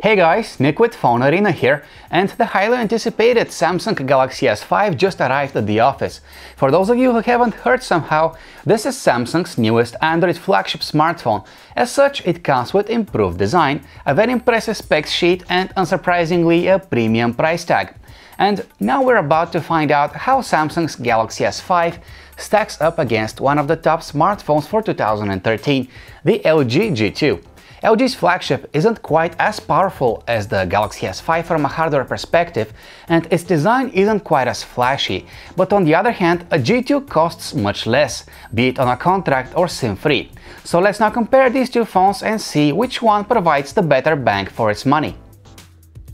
Hey guys, Nick with PhoneArena here, and the highly anticipated Samsung Galaxy S5 just arrived at the office. For those of you who haven't heard somehow, this is Samsung's newest Android flagship smartphone. As such, it comes with improved design, a very impressive specs sheet and, unsurprisingly, a premium price tag. And now we're about to find out how Samsung's Galaxy S5 stacks up against one of the top smartphones for 2013, the LG G2. LG's flagship isn't quite as powerful as the Galaxy S5 from a hardware perspective, and its design isn't quite as flashy, but on the other hand, a G2 costs much less, be it on a contract or SIM-free. So let's now compare these two phones and see which one provides the better bang for its money.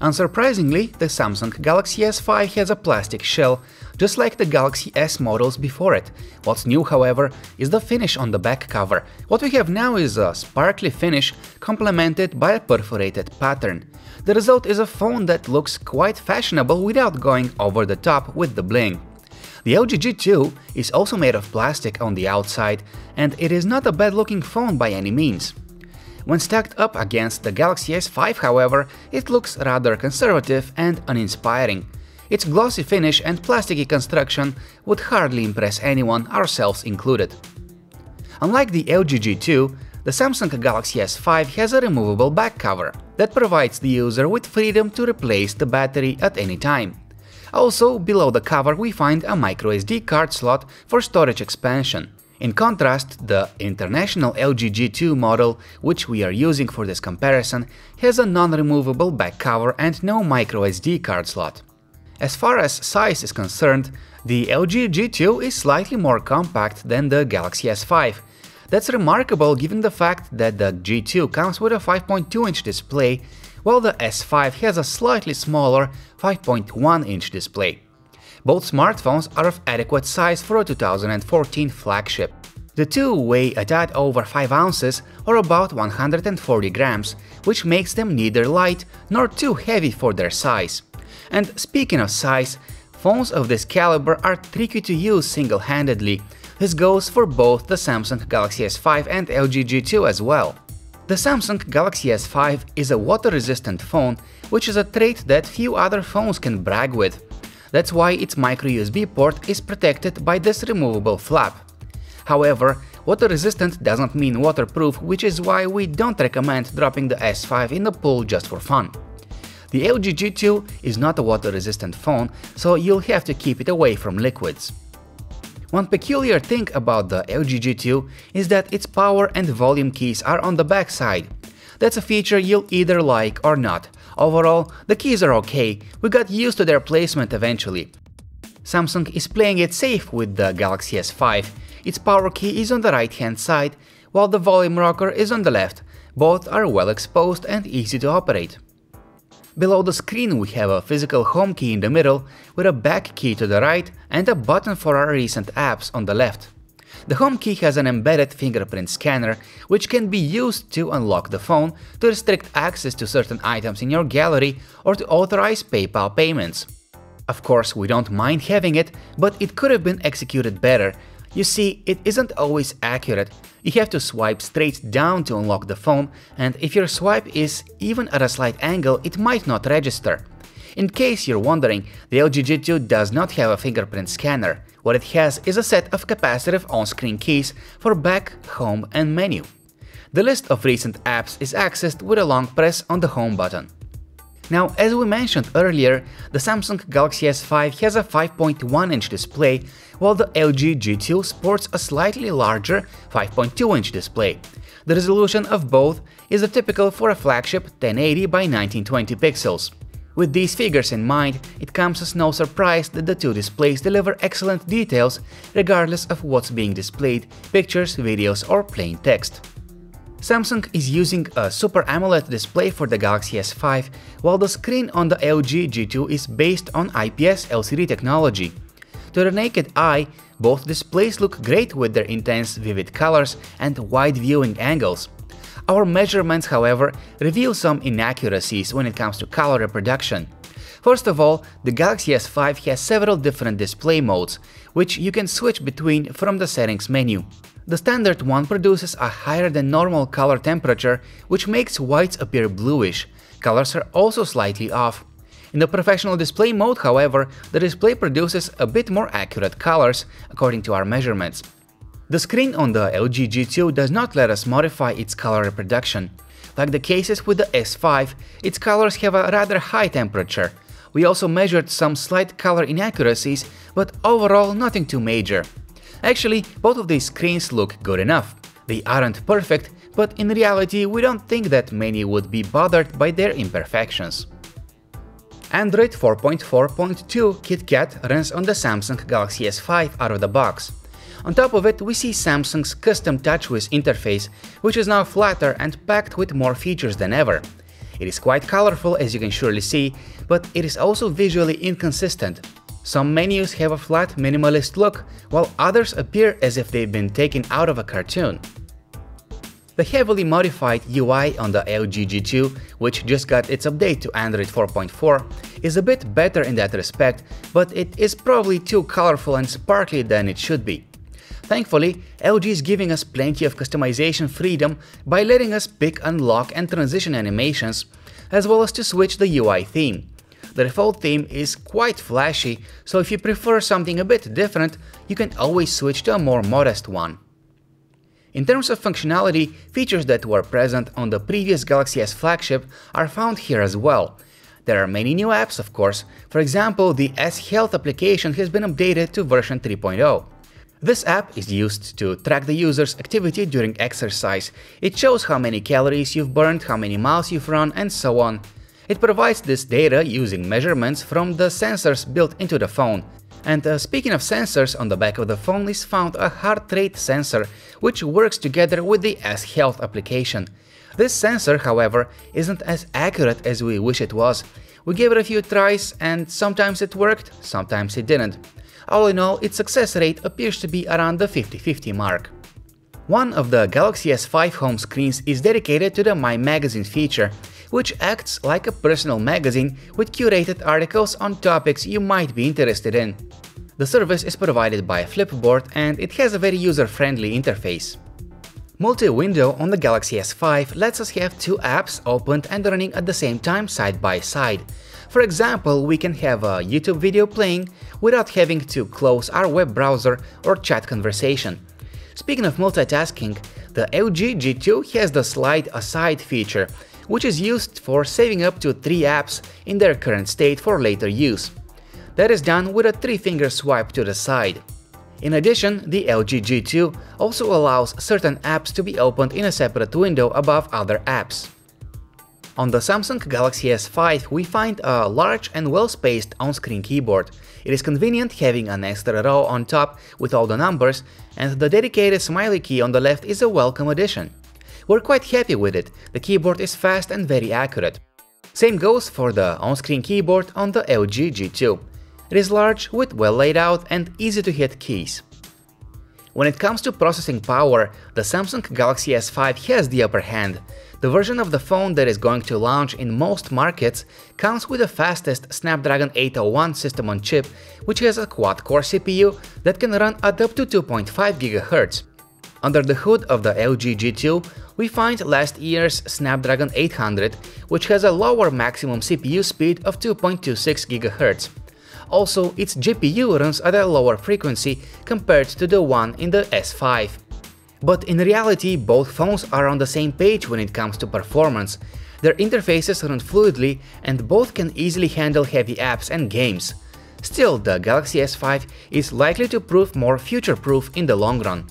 Unsurprisingly, the Samsung Galaxy S5 has a plastic shell, just like the Galaxy S models before it. What's new, however, is the finish on the back cover. What we have now is a sparkly finish complemented by a perforated pattern. The result is a phone that looks quite fashionable without going over the top with the bling. The LG G2 is also made of plastic on the outside, and it is not a bad-looking phone by any means. When stacked up against the Galaxy S5, however, it looks rather conservative and uninspiring. Its glossy finish and plasticky construction would hardly impress anyone, ourselves included. Unlike the LG G2, the Samsung Galaxy S5 has a removable back cover that provides the user with freedom to replace the battery at any time. Also, below the cover we find a microSD card slot for storage expansion. In contrast, the international LG G2 model, which we are using for this comparison, has a non-removable back cover and no microSD card slot. As far as size is concerned, the LG G2 is slightly more compact than the Galaxy S5. That's remarkable given the fact that the G2 comes with a 5.2-inch display, while the S5 has a slightly smaller 5.1-inch display. Both smartphones are of adequate size for a 2014 flagship. The two weigh a tad over 5 ounces or about 140 grams, which makes them neither light nor too heavy for their size. And speaking of size, phones of this caliber are tricky to use single-handedly. This goes for both the Samsung Galaxy S5 and LG G2 as well. The Samsung Galaxy S5 is a water-resistant phone, which is a trait that few other phones can brag with. That's why its micro-USB port is protected by this removable flap. However, water-resistant doesn't mean waterproof, which is why we don't recommend dropping the S5 in the pool just for fun. The LG G2 is not a water-resistant phone, so you'll have to keep it away from liquids. One peculiar thing about the LG G2 is that its power and volume keys are on the back side. That's a feature you'll either like or not. Overall, the keys are okay, we got used to their placement eventually. Samsung is playing it safe with the Galaxy S5. Its power key is on the right-hand side, while the volume rocker is on the left. Both are well exposed and easy to operate. Below the screen we have a physical home key in the middle, with a back key to the right and a button for our recent apps on the left. The home key has an embedded fingerprint scanner, which can be used to unlock the phone, to restrict access to certain items in your gallery, or to authorize PayPal payments. Of course, we don't mind having it, but it could have been executed better. You see, it isn't always accurate. You have to swipe straight down to unlock the phone, and if your swipe is even at a slight angle, it might not register. In case you're wondering, the LG G2 does not have a fingerprint scanner. What it has is a set of capacitive on-screen keys for back, home and menu. The list of recent apps is accessed with a long press on the home button. Now, as we mentioned earlier, the Samsung Galaxy S5 has a 5.1-inch display, while the LG G2 sports a slightly larger 5.2-inch display. The resolution of both is a typical for a flagship 1080 by 1920 pixels. With these figures in mind, it comes as no surprise that the two displays deliver excellent details regardless of what's being displayed, pictures, videos or plain text. Samsung is using a Super AMOLED display for the Galaxy S5, while the screen on the LG G2 is based on IPS LCD technology. To the naked eye, both displays look great with their intense, vivid colors and wide viewing angles. Our measurements, however, reveal some inaccuracies when it comes to color reproduction. First of all, the Galaxy S5 has several different display modes, which you can switch between from the settings menu. The standard one produces a higher than normal color temperature, which makes whites appear bluish. Colors are also slightly off. In the professional display mode, however, the display produces a bit more accurate colors, according to our measurements. The screen on the LG G2 does not let us modify its color reproduction. Like the cases with the S5, its colors have a rather high temperature. We also measured some slight color inaccuracies, but overall nothing too major. Actually, both of these screens look good enough. They aren't perfect, but in reality we don't think that many would be bothered by their imperfections. Android 4.4.2 KitKat runs on the Samsung Galaxy S5 out of the box. On top of it, we see Samsung's custom Touchwiz interface, which is now flatter and packed with more features than ever. It is quite colorful, as you can surely see, but it is also visually inconsistent. Some menus have a flat, minimalist look, while others appear as if they've been taken out of a cartoon. The heavily modified UI on the LG G2, which just got its update to Android 4.4, is a bit better in that respect, but it is probably too colorful and sparkly than it should be. Thankfully, LG is giving us plenty of customization freedom by letting us pick unlock and transition animations, as well as to switch the UI theme. The default theme is quite flashy, so if you prefer something a bit different, you can always switch to a more modest one. In terms of functionality, features that were present on the previous Galaxy S flagship are found here as well. There are many new apps, of course. For example, the S Health application has been updated to version 3.0. This app is used to track the user's activity during exercise. It shows how many calories you've burned, how many miles you've run, and so on. It provides this data using measurements from the sensors built into the phone. And speaking of sensors, on the back of the phone is found a heart rate sensor, which works together with the S Health application. This sensor, however, isn't as accurate as we wish it was. We gave it a few tries and sometimes it worked, sometimes it didn't. All in all, its success rate appears to be around the 50-50 mark. One of the Galaxy S5 home screens is dedicated to the My Magazine feature, which acts like a personal magazine with curated articles on topics you might be interested in. The service is provided by Flipboard and it has a very user-friendly interface. Multi-window on the Galaxy S5 lets us have two apps opened and running at the same time side by side. For example, we can have a YouTube video playing without having to close our web browser or chat conversation. Speaking of multitasking, the LG G2 has the slide aside feature, which is used for saving up to 3 apps in their current state for later use. That is done with a 3-finger swipe to the side. In addition, the LG G2 also allows certain apps to be opened in a separate window above other apps. On the Samsung Galaxy S5 we find a large and well-spaced on-screen keyboard. It is convenient having an extra row on top with all the numbers, and the dedicated smiley key on the left is a welcome addition. We're quite happy with it, the keyboard is fast and very accurate. Same goes for the on-screen keyboard on the LG G2. It is large with well laid out and easy to hit keys. When it comes to processing power, the Samsung Galaxy S5 has the upper hand. The version of the phone that is going to launch in most markets comes with the fastest Snapdragon 801 system on chip, which has a quad-core CPU that can run at up to 2.5 GHz. Under the hood of the LG G2, we find last year's Snapdragon 800, which has a lower maximum CPU speed of 2.26 GHz. Also, its GPU runs at a lower frequency compared to the one in the S5. But in reality, both phones are on the same page when it comes to performance. Their interfaces run fluidly and both can easily handle heavy apps and games. Still, the Galaxy S5 is likely to prove more future-proof in the long run.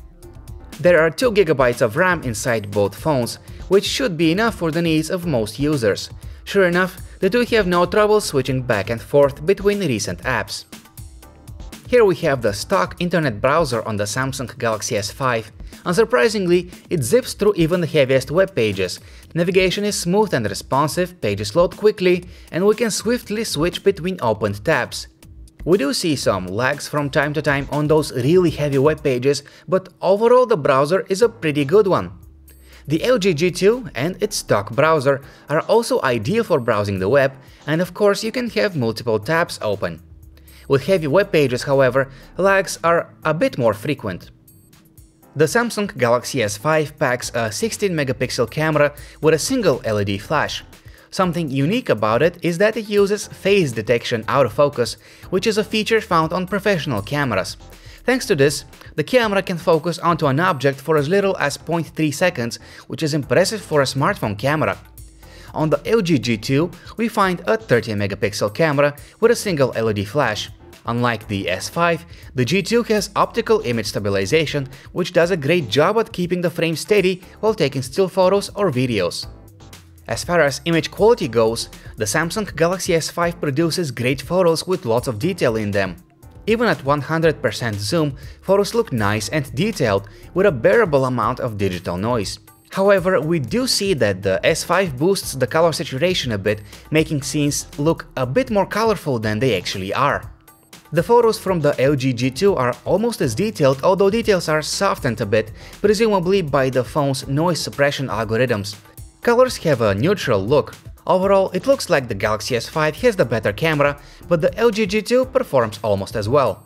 There are 2 GB of RAM inside both phones, which should be enough for the needs of most users. Sure enough, the two have no trouble switching back and forth between recent apps. Here we have the stock internet browser on the Samsung Galaxy S5. Unsurprisingly, it zips through even the heaviest web pages. Navigation is smooth and responsive, pages load quickly, and we can swiftly switch between opened tabs. We do see some lags from time to time on those really heavy web pages, but overall the browser is a pretty good one. The LG G2 and its stock browser are also ideal for browsing the web, and of course you can have multiple tabs open. With heavy web pages, however, lags are a bit more frequent. The Samsung Galaxy S5 packs a 16-megapixel camera with a single LED flash. Something unique about it is that it uses phase detection autofocus, which is a feature found on professional cameras. Thanks to this, the camera can focus onto an object for as little as 0.3 seconds, which is impressive for a smartphone camera. On the LG G2, we find a 30-megapixel camera with a single LED flash. Unlike the S5, the G2 has optical image stabilization, which does a great job at keeping the frame steady while taking still photos or videos. As far as image quality goes, the Samsung Galaxy S5 produces great photos with lots of detail in them. Even at 100% zoom, photos look nice and detailed, with a bearable amount of digital noise. However, we do see that the S5 boosts the color saturation a bit, making scenes look a bit more colorful than they actually are. The photos from the LG G2 are almost as detailed, although details are softened a bit, presumably by the phone's noise suppression algorithms. Colors have a neutral look. Overall, it looks like the Galaxy S5 has the better camera, but the LG G2 performs almost as well.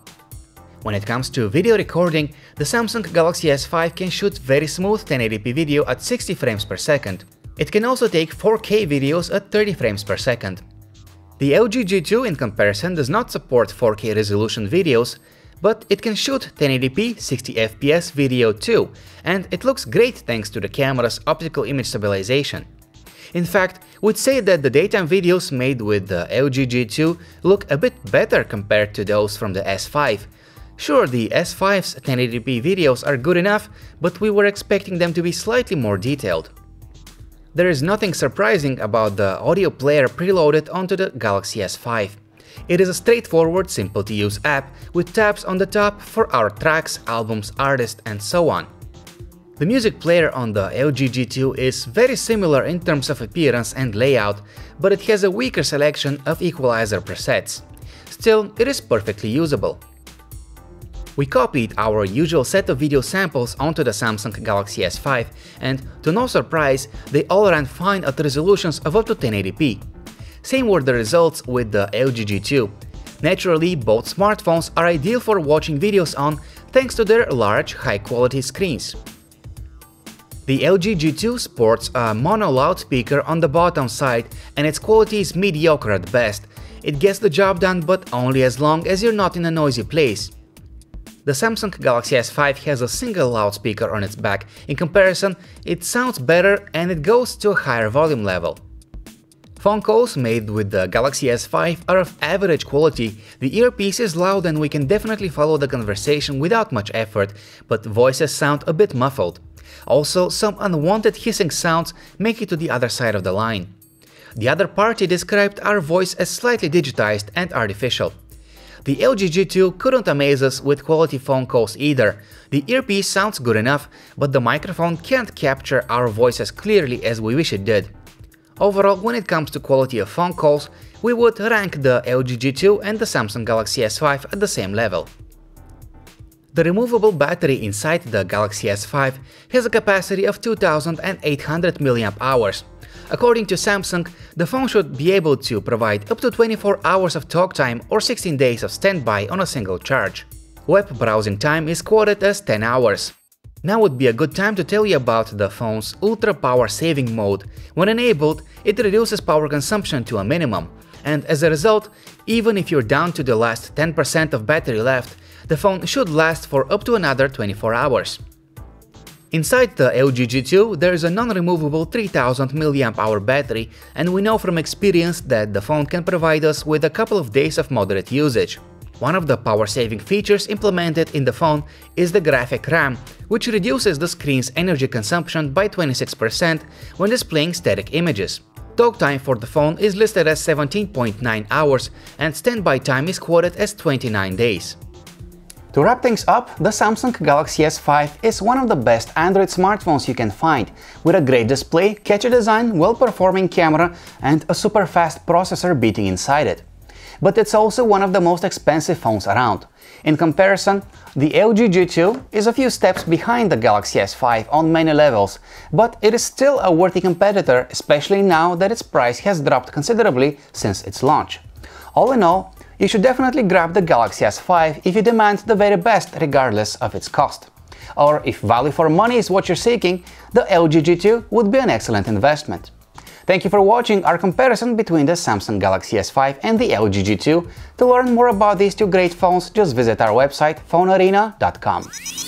When it comes to video recording, the Samsung Galaxy S5 can shoot very smooth 1080p video at 60 frames per second. It can also take 4K videos at 30 frames per second. The LG G2 in comparison does not support 4K resolution videos, but it can shoot 1080p 60fps video too, and it looks great thanks to the camera's optical image stabilization. In fact, we'd say that the daytime videos made with the LG G2 look a bit better compared to those from the S5. Sure, the S5's 1080p videos are good enough, but we were expecting them to be slightly more detailed. There is nothing surprising about the audio player preloaded onto the Galaxy S5. It is a straightforward, simple-to-use app with tabs on the top for our tracks, albums, artists, and so on. The music player on the LG G2 is very similar in terms of appearance and layout, but it has a weaker selection of equalizer presets. Still, it is perfectly usable. We copied our usual set of video samples onto the Samsung Galaxy S5, and to no surprise, they all ran fine at resolutions of up to 1080p. Same were the results with the LG G2. Naturally, both smartphones are ideal for watching videos on thanks to their large, high-quality screens. The LG G2 sports a mono loudspeaker on the bottom side, and its quality is mediocre at best. It gets the job done, but only as long as you're not in a noisy place. The Samsung Galaxy S5 has a single loudspeaker on its back. In comparison, it sounds better and it goes to a higher volume level. Phone calls made with the Galaxy S5 are of average quality. The earpiece is loud and we can definitely follow the conversation without much effort, but voices sound a bit muffled. Also, some unwanted hissing sounds make it to the other side of the line. The other party described our voice as slightly digitized and artificial. The LG G2 couldn't amaze us with quality phone calls either. The earpiece sounds good enough, but the microphone can't capture our voice as clearly as we wish it did. Overall, when it comes to quality of phone calls, we would rank the LG G2 and the Samsung Galaxy S5 at the same level. The removable battery inside the Galaxy S5 has a capacity of 2800 mAh. According to Samsung, the phone should be able to provide up to 24 hours of talk time or 16 days of standby on a single charge. Web browsing time is quoted as 10 hours. Now would be a good time to tell you about the phone's ultra power saving mode. When enabled, it reduces power consumption to a minimum, and as a result, even if you're down to the last 10% of battery left, the phone should last for up to another 24 hours. Inside the LG G2 there is a non-removable 3000 mAh battery, and we know from experience that the phone can provide us with a couple of days of moderate usage. One of the power-saving features implemented in the phone is the graphic RAM, which reduces the screen's energy consumption by 26% when displaying static images. Talk time for the phone is listed as 17.9 hours and standby time is quoted as 29 days. To wrap things up, the Samsung Galaxy S5 is one of the best Android smartphones you can find, with a great display, catchy design, well-performing camera, and a super fast processor beating inside it. But it's also one of the most expensive phones around. In comparison, the LG G2 is a few steps behind the Galaxy S5 on many levels, but it is still a worthy competitor, especially now that its price has dropped considerably since its launch. All in all, you should definitely grab the Galaxy S5 if you demand the very best regardless of its cost. Or if value for money is what you're seeking, the LG G2 would be an excellent investment. Thank you for watching our comparison between the Samsung Galaxy S5 and the LG G2. To learn more about these two great phones, just visit our website phonearena.com.